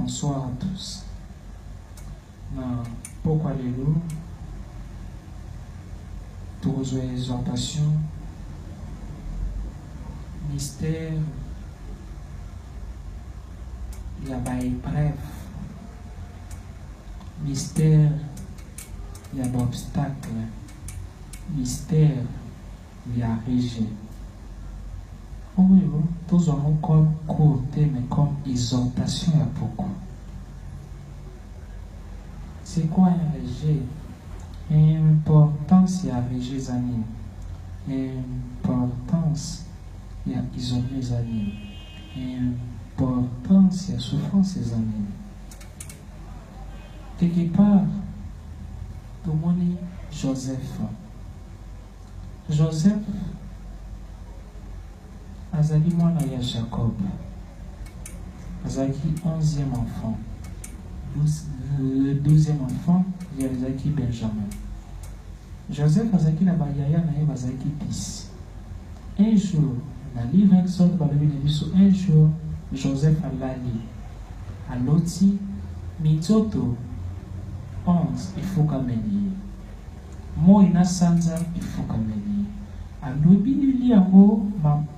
Bonsoir à tous. Pourquoi les loups? Pour les exhortations, mystère, il y a des épreuves, mystère, il y a des obstacles, mystère, il y a rejet. Oui, tous ont comme côté, mais comme exhortation, il y a beaucoup. C'est quoi un rejet? Importance, il y a rejet les animes. Importance, il y a isoler les animes. Importance, il y a souffrance les animes. Quelque part, tout le monde est Joseph. Joseph, Azali mwana ya Jacob. Azaki 11e enfant. Le 12e enfant, il y a Azaki Benjamin. Joseph Azaki na bayaya na ye Azaki 10. Un jour, dans le livre Exode, un jour, Joseph allali. À l'autre, mitoto 11, il faut kameli. Mo ina sanza, il faut kameli. Alobi lili yango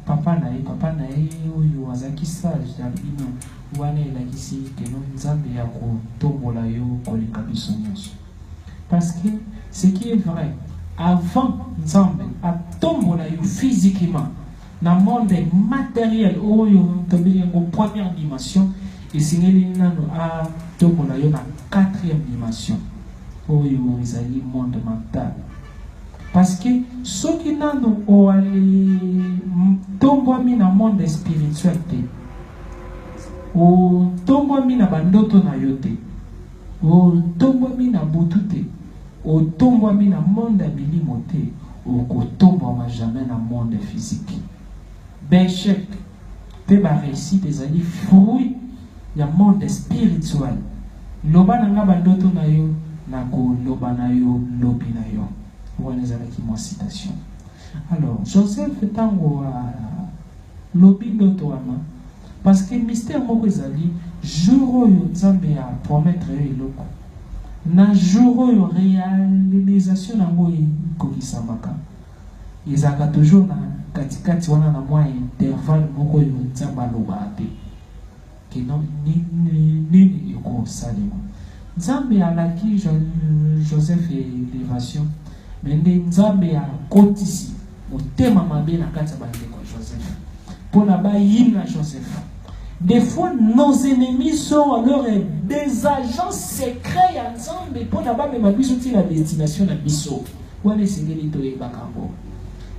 papa na ye oyo azaki sage albino wana elakisi keno nzambe ya kotombola yo kolinga biso nyonso. Parce que ce qui est vrai, avant nzambe atombola yo physiquement na monde matériel oyo tobeli yango première dimension esengeli nano atombola yo na quatrième dimension oyo ezali monde mental. Parce que ceux qui n'ont pas tombé dans le monde spirituel, ou tombé dans bandoto na yote, ou tombé dans boutoute, ou tombé dans le monde milimote, ou tombé jamais dans le monde physique. Béchec, peut réussir des années fruits du monde spirituel. Loba na bandoto na yo, na ko loba na yo, lobi na yo. Voilà qui citation. Alors, Joseph est en lobby d'autoama parce que le mystère Mokozali, jour où Nzambe a promettre eloko. Na jour où réalisation na moi kokisamaka. Ils ont toujours na katikati wana na moi intervalle moko yo Nzamba lobate. Que non ni yoko salima. Nzambe alaki Joseph et l'élévation. Mais Nzambe a kotisi motema mabe na kati ya bandeko Joseph. Pour la baïna Joseph. Des fois nos ennemis sont alors des agents secrets ya Nzambe pour la ba mema biso ti la destination na biso. Wana esengeli to yebakango.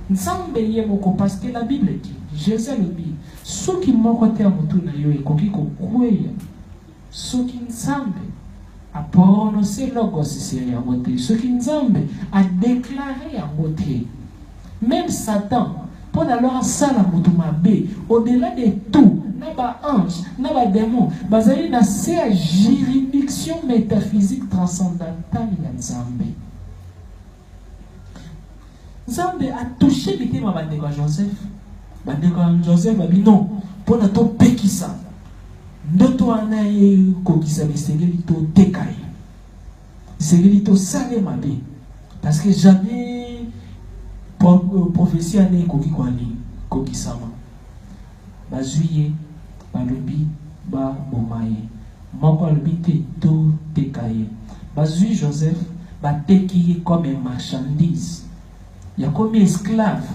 Nzambe ye moko parce que la Bible dit, Jésus le dit, soki moko te mutu na yo ekoki kokweya. Soki Nzambe a prononcé logos c'est en beauté. Ce qui Nzambe a déclaré en beauté. Même Satan, pour alors ça la motumabe, au-delà de tout, n'a pas ange, n'a pas démon, basé na sa juridiction métaphysique transcendantale ya Nzambe. Nzambe a touché le thème à Joseph. Joseph a dit non, pour na to pekisa. Ndoto anaye kokisa besengeli to tekai. Besengeli to sale mabe. Parce que jamais prophétie anaye koki kwani kokisama. Bazuye, balobi, ba bomaye. Moko alobi te to tekai. Bazuye Joseph, ba teki comme un marchandise. Il y a comme esclave.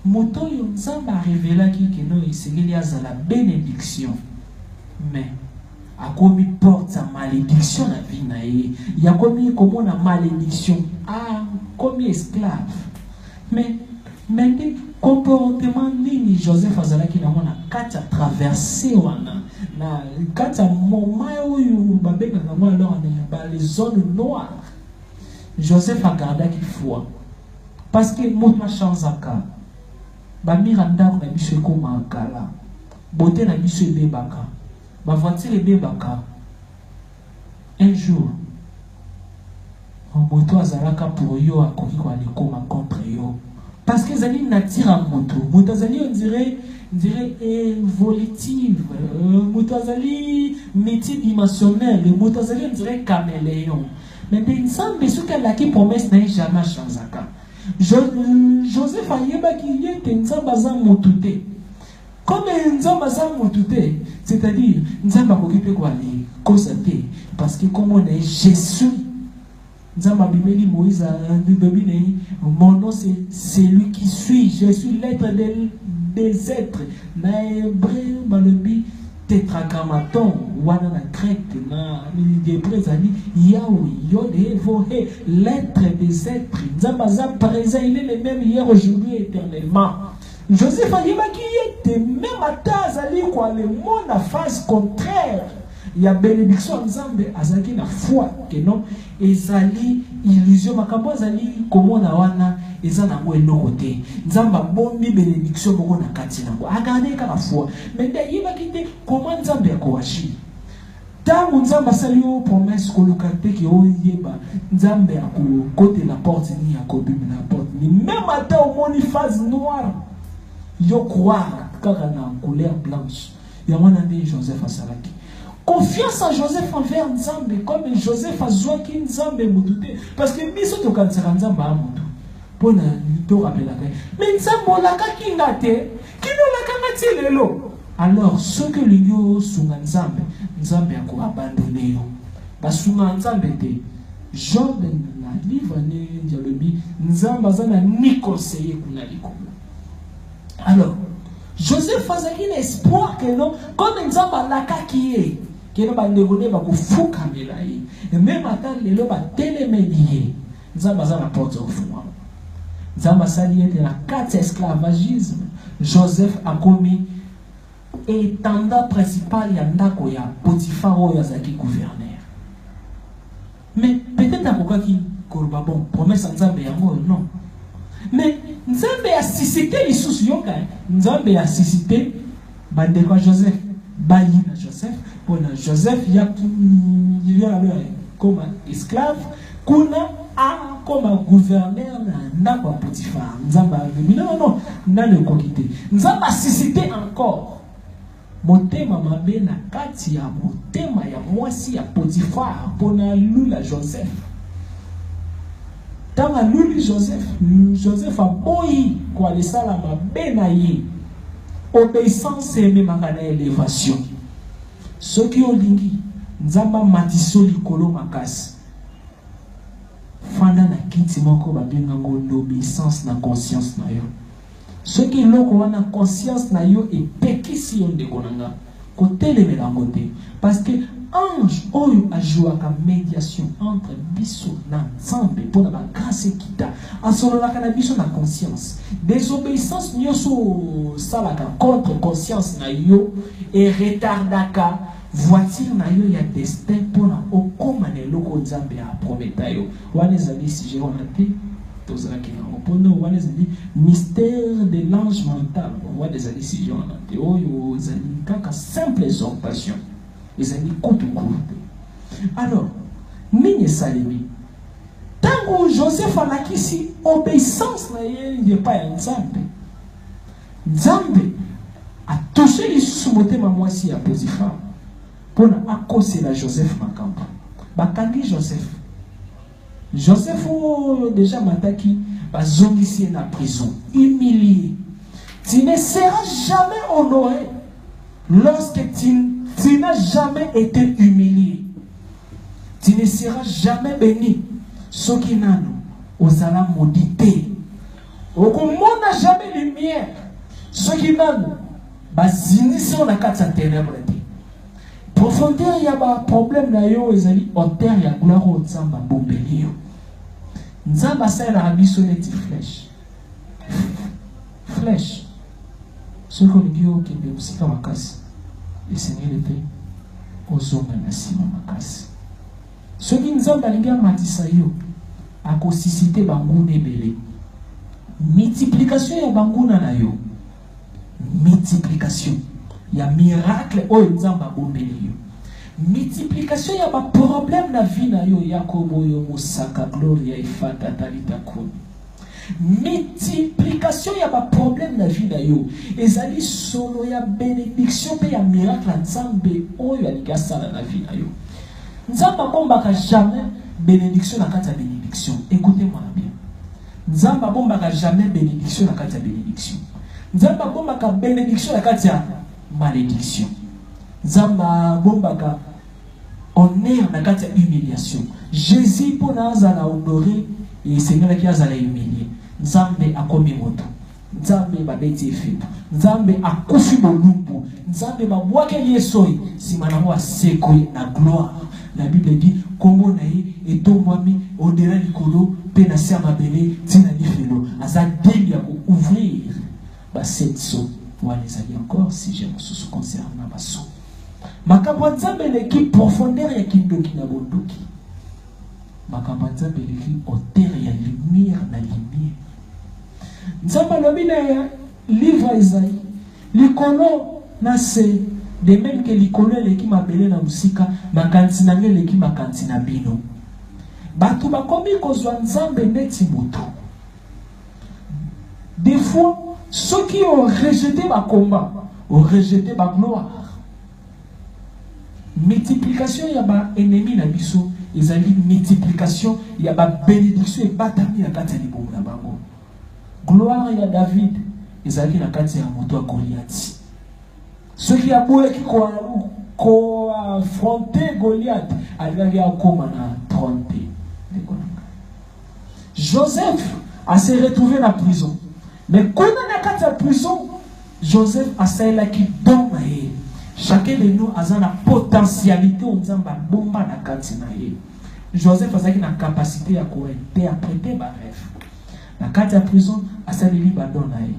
Moto yo Nzamba révéla ki que non esengeli azala bénédiction. Mais a commis porte sa malédiction la vie na ye. Il y a commis comment la malédiction a commis esclave. Mais des comportements ni Joseph azalaki na mona kata traverser wana na kata moment où babeka na mona alors na les zones noires. Joseph a gardé qu'il foi parce que mon chance aka ba miranda na biso ko mankala beauté na biso bebaka. Ma voiture est bébaka. Un jour, mon moto azalaka pour yo a koki kwa likoma contre yo. Parce que zali nature à moto. Moto zali on dirait évolutive. Moto zali multidimensionnel. Moto zali on dirait caméléon. Mais des ensemble ce qu'elle a qui promesse n'a jamais changé. Joseph Ayeba qui est ensemble à mototé. Comme ensemble à mototé, c'est-à-dire ensemble à occuper quoi les constater parce que comme on est Jésus. Moïse mon nom c'est lui qui suis, je suis l'être des êtres. Na hébreu malobi tétragrammaton wana na grec na hébreu zali Yahweh Yod Vohe, l'être des êtres. Nzambaza présent, il est le même hier, aujourd'hui, éternellement. Joseph Ayeba qui était même à Tazali quoi le monde à phase contraire. Il y a bénédiction Nzambe azaki na foi que non ezali illusion makambo azali comment na wana ezana ngo enokote Nzamba bombi bénédiction moko na kati nango agane ka foi mais yeba kite comment Nzambe akowashi tangu Nzamba sali o promesse ko lokate ki o yeba Nzambe akokote la porte ni akobibi la porte ni même ata au moni phase noire yo croire kaka na couleur blanche ya mwana ndi Joseph asalaki. Confiance en Joseph envers Nzambe, comme Joseph a joué qui Nzambe moudouté. Parce que biso to kansera Nzamba amoudou. Pour na to rappeler la paix. Mais Nzambo la ka kingate, qui no la ka lelo. Alors ce que l'union sunga Nzambe, Nzambe a ko abandonné yo. Ba sunga Nzambe te. Job na livre ne dialobi Nzamba zana ni conseiller kuna liko. Alors Joseph a un espoir que non, comme Nzamba la ka qui est. Keno ba ndegone ba kufuka melayi même ata lelo ba télémédier Nzamba za la porte au fond Nzamba sali était la 4 esclavagisme Joseph a commis étendard principal ya ndako ya Potiphar oyo azaki gouverneur. Mais peut-être akoka ki koloba bon promesse Nzambe yango non. Mais Nzambe a suscité les sous yoka Nzambe a suscité bandeko Joseph bayi na Joseph. Joseph il y a comme esclave kuna comme gouverneur na kwa Potiphar Nzamba non nani kokité Nzamba suscité encore motema mabe na kati ya motema ya mwasi ya Potiphar pona lula Joseph tanga luli Joseph a boyi kwa lesala mabe na ye obéissance et même na élévation. Ce qui ont lingi, Nzamba matiso likolo makasi. Fanda na kiti moko babengango l'obéissance na conscience na yo. Ce qui loko wana conscience na yo et pekisi yon de konanga. Kote le melangote. Parce que ange oyo a joué comme médiation entre biso na Nzambe pour la grâce kita. En solo la cannabis na conscience. Désobéissance nyoso salaka contre conscience na yo et retardaka voiture na yo ya destin pour na okoma ne loko Nzambe a prometa yo. Wana ezali si j'ai honte tozalaki na opono wana ezali mystère de l'ange mental. Wana ezali si j'ai honte oyo ezali kaka simple exhortation. Les amis courte. Alors, Mine Salemi. Tant que Joseph a acquis ici, obéissance n'est pas un Nzambe. Nzambe a touché les sous-motés ma moitié à Potiphar pour accoster la Joseph Makamba. Bakangi Joseph. Joseph déjà mataki bazongisi na prison, humilié. Tu ne seras jamais honoré lorsque tu n'as jamais été humilié. Tu ne seras jamais béni. Ce qui n'a aux ala maudité. Au monde n'a jamais lumière. Ce qui n'a bazinisi on a quatre ténèbres. Profondeur il y a un problème là yo ezali hauteur ya gloire au Nzamba bombeli yo. Nzamba ça la biso neti flèche. Flèche. Ce qu'on dit au Kenya musika makasi. Le Seigneur était aux hommes na sima makasi. Ce qui Nzamba linga matisa yo a suscité banguna ebele. Multiplication ya banguna na yo. Multiplication. Il y a miracle oh Nzamba bombeli yo. Multiplication ya ba problème na vie na yo Yakobo yo Mosaka Gloria ifata talita kuni. multiplication ya ba problème na vie na yo ezali solo ya bénédiction pe ya miracle nzambe oyo alikasala na vie na yo. Nzambe abombaka jamais bénédiction na kati ya bénédiction. Écoutez-moi bien. Nzambe abombaka jamais bénédiction na kati ya bénédiction. Nzambe abombaka bénédiction na kati ya malédiction. Nzambe abombaka honneur na kati ya humiliation. Jésus pour nazala honoré et Seigneur qui azala humilié. Nzambe akomi moto. Nzambe babeti efibu. Nzambe akufi bolumbu. Nzambe babwake yesoi simanamo asekoi na gloire. La Bible dit kombo na ye etombwami odela likolo pe na se mabele tina lifelo aza deli ya ouvrir ba setso wana ezali encore si j'ai mosusu concernant baso makambo nzambe leki profondeur ya kindoki na bondoki makambo nzambe leki hauteur ya lumière na lumière. Nzambe lobi na ya livre Isaïe likolo na se de même que likolo leki mabele na musika makanti na ngele leki makanti na bino batu bakomi kozwa nzambe neti moto. Des fois ceux qui ont rejeté ma combat ont rejeté ma gloire. Multiplication ya ba ennemi na biso ezali multiplication ya ba bénédiction et batami na kati ya libomo na bango. Gloire ya David ezali na kati ya moto ya Goliath. Ceux qui a beau qui affronté Goliath, il a comme trompé. Joseph a se retrouvé dans la prison. Mais quand on a la prison, Joseph a celle qui donne. Chacun de nous a la potentialité on dit bomba na kantina. Joseph a la capacité à interpréter ma rêve. La carte de prison a celle qui donne.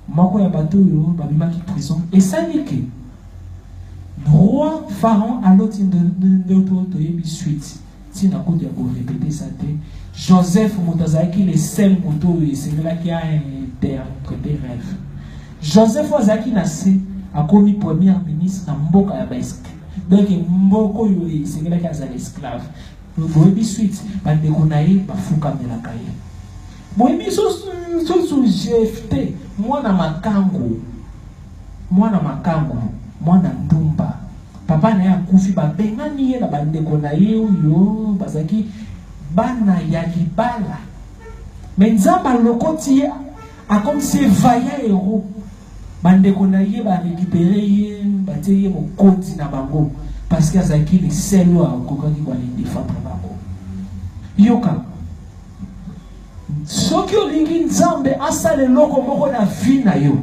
Moko ya bato yo babima ki prison et ça dit que roi pharaon à l'autre de yebi suite si na ko de répéter ça te Joseph Motazaki le seul moto et c'est là qui a interprété rêve. Joseph Ozaki na se a commis premier ministre na mboka ya baesk donc mboko yo c'est là qui a des esclaves vous yebi suite ba de konaye ba fuka melaka ye moimi so Jephté mwana makango mwana ndumba papa na ya kufi babengani ye na bandeko na ye oyo bazaki bana ya libala mais nzamba lokoti ye a comme se vaillant héros bandeko na ye ba récupérer ye batie ye mokonzi na bango parce que azaki le seul a kokaki kwa les défendre bango yoka soki olingi nzambe asala eloko moko na vie na yo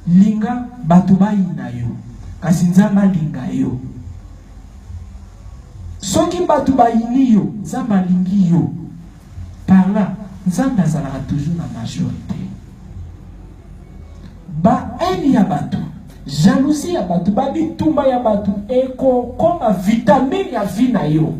linga bato bayina yo kasi nzambe alinga yo soki bato bayini yo nzambe alingi yo par là nzambe azalaka toujours na majorité baeni ya bato jalousie ya bato babitumba ya bato ekokoma vitamine ya vie na yo.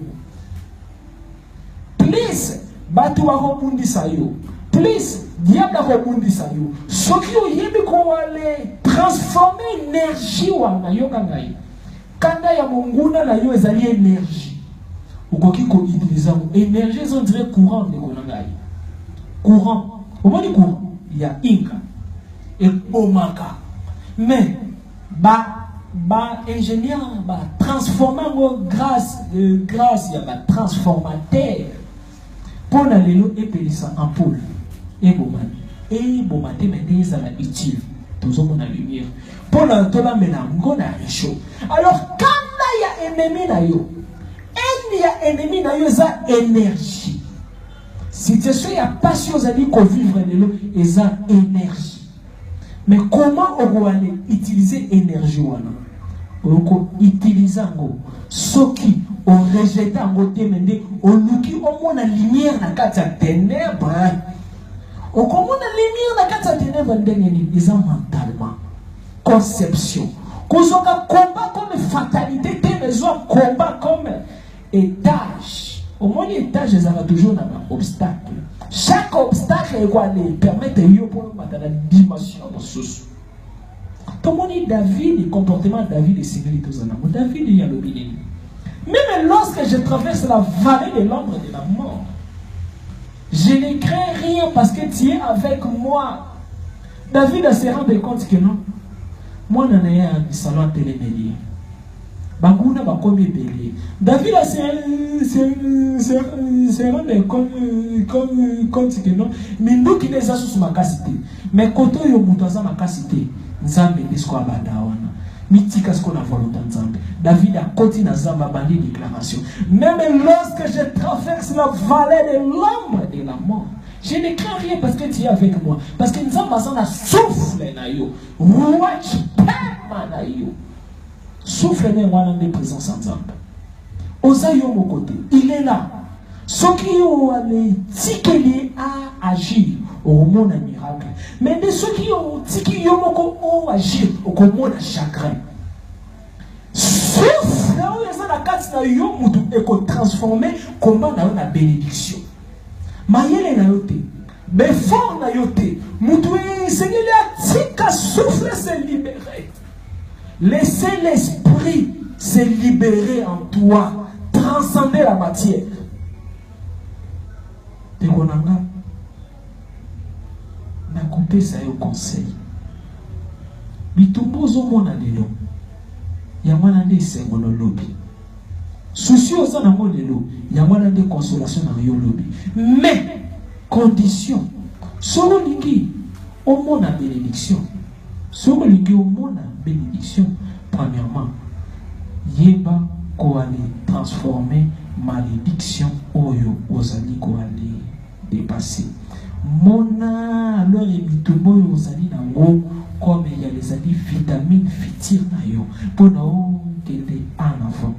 Please, batu bakobundisa yo. Please, diable bakobundisa yo. Soki oyebi ko wale transformer énergie wana yo kangai. Kanda ya monguna na yo ezali énergie. Ukoki ko utiliser énergie on dirait courant de konangai. Courant. Comment dit courant? Il y a inka et bomaka. Mais ingénieur transformant grâce il y a transformateur. Pour la lélo et pélissa en pôle et bomate mais ça la utile toujours mon lumière pour la tola menango na chaud. Alors quand il y a ennemi na yo ennemi na yo za énergie situation ya passion za dit qu'on vivre lélo et za énergie. Mais comment on va utiliser énergie wana? On utilise ngo soki on rejette ngo temende on luki au moins la lumière na kata ténèbres. On comment la lumière na kata ténèbres ndengeni ils ont mentalement conception. Kozoka combat comme fatalité, témézo combat comme étage. Au moins l'étage ils ont toujours un obstacle. Chaque obstacle est quoi les permettre de pour la dimension de sous. Tout le monde David, le comportement de David est similaire aux animaux. David il y a le béni. Même lorsque je traverse la vallée de l'ombre de la mort, je ne crains rien parce que tu es avec moi. David se rend compte que non. Moi, je n'ai pas de salon télémédié. Baguna bakomi belé. David se rend compte que non. Mais nous qui les assos ma capacité. Mais quand on y a mutuasa ma capacité, Nzambe n'est-ce abadawana. Mitika ce qu'on a volonté Nzambe. David a continué à Zamba bandi déclaration. Même lorsque je traverse la vallée de l'ombre de la mort, je ne crains rien parce que tu es avec moi. Parce que Nzamba a souffle na yo. Watch pema na yo. Souffle n'est pas de présence ensemble. Osayo mon côté, il est là. Ce qui ont dit à agir au monde un miracle. Mais de ceux qui ont dit qu'ils ont agir au monde un chagrin. Souffle là où ils ont la carte na yo mutu et qu'on transforme comment dans la bénédiction. Mayele na yote, befort na yote, mutu Seigneur a tika souffle se libérer. Laissez l'esprit se libérer en toi, transcender la matière. Tekonanga, na coupé ça au conseil. Bitumbozo mona lelo. Ya mwana nde sengolo lobi. Souci oza na mo lelo, ya mwana nde consolation na yo lobi. Mais condition, solo lingi au mona bénédiction. Solo lingi au mona bénédiction. Premièrement, yeba ko aller transformer malédiction oyo ozali ko aller dépasser. Mona alors ebitumo yo ozali nango comme il y a les alliés vitamines fitir na yo pour na kende en avant.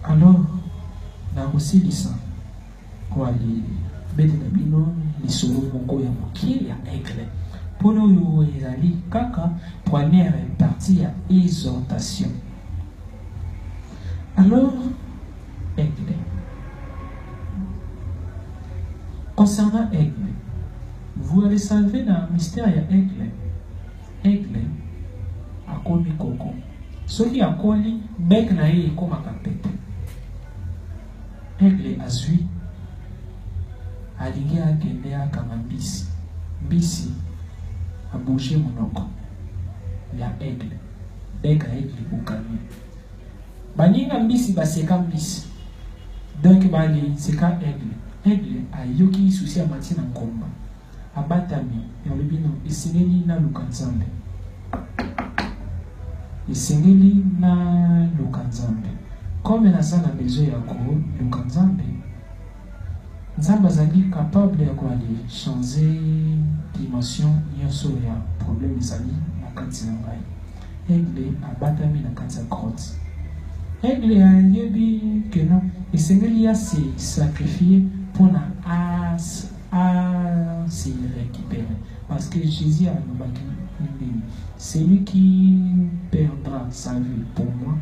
Alors na aussi lisa ko aller bete na bino lisolo moko ya mokili ya aigle. Pour nous, kaka, première partie à exhortation. Alors, aigle. Concernant aigle, vous allez savoir dans le mystère, il y a aigle. Aigle, a commis coco. Ce qui a commis, bec naïe comme un capette. Aigle a suivi. Aligé à Gendea comme un bis. Bisi. A bouger mon oncle. Il y a aigle. Bec à aigle au camion. Baninga mbisi baseka mbisi. Donc bali seka aigle. Aigle a yoki souci à mati na ngomba. Abatami ya lobino isengeli na lukanzambe. Isengeli na lukanzambe. Comme na sana besoin ya ko lukanzambe. Nzamba zali capable ya ko aller changer dimension nyonso ya problème ezali na kati na ngai. Aigle abatami na kati ya grotte. Aigle a yebi que non, esengeli ya se sacrifier pour na se récupérer. Parce que Jésus a dit, celui qui perdra sa vie pour moi,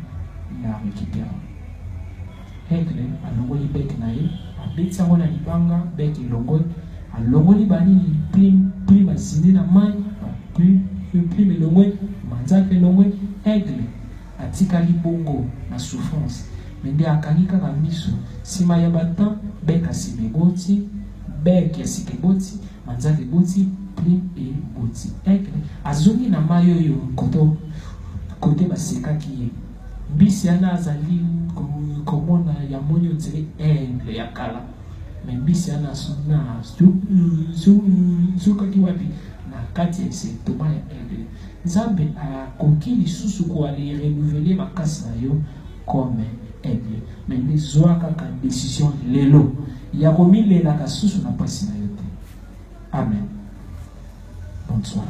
la récupérera. Aigle a longoli bec naïe, a betsa wana libanga bec longoli, a longoli bani pli basine na mai, pli melongwe, manzake longwe. Aigle a tikali bongo na souffrance. Mais nde akanika ka miso, sima ya batan bec a simeboti, bec ya sikeboti, manzake boti, pli et boti. Aigle azongi na mayo yo kote baseka kiye. Mbisi ana azali komona ya moni otele aigle ya kala. Mais mbisi ana suna suka kiwapi na kati ya setoma ya aigle. Nzambe a koki lisusu ko ali renouveler makasi na yo comme aigle. Mais les oaka ka décision lelo ya komi lela ka susu na pasi na yo te. Amen. Bonsoir.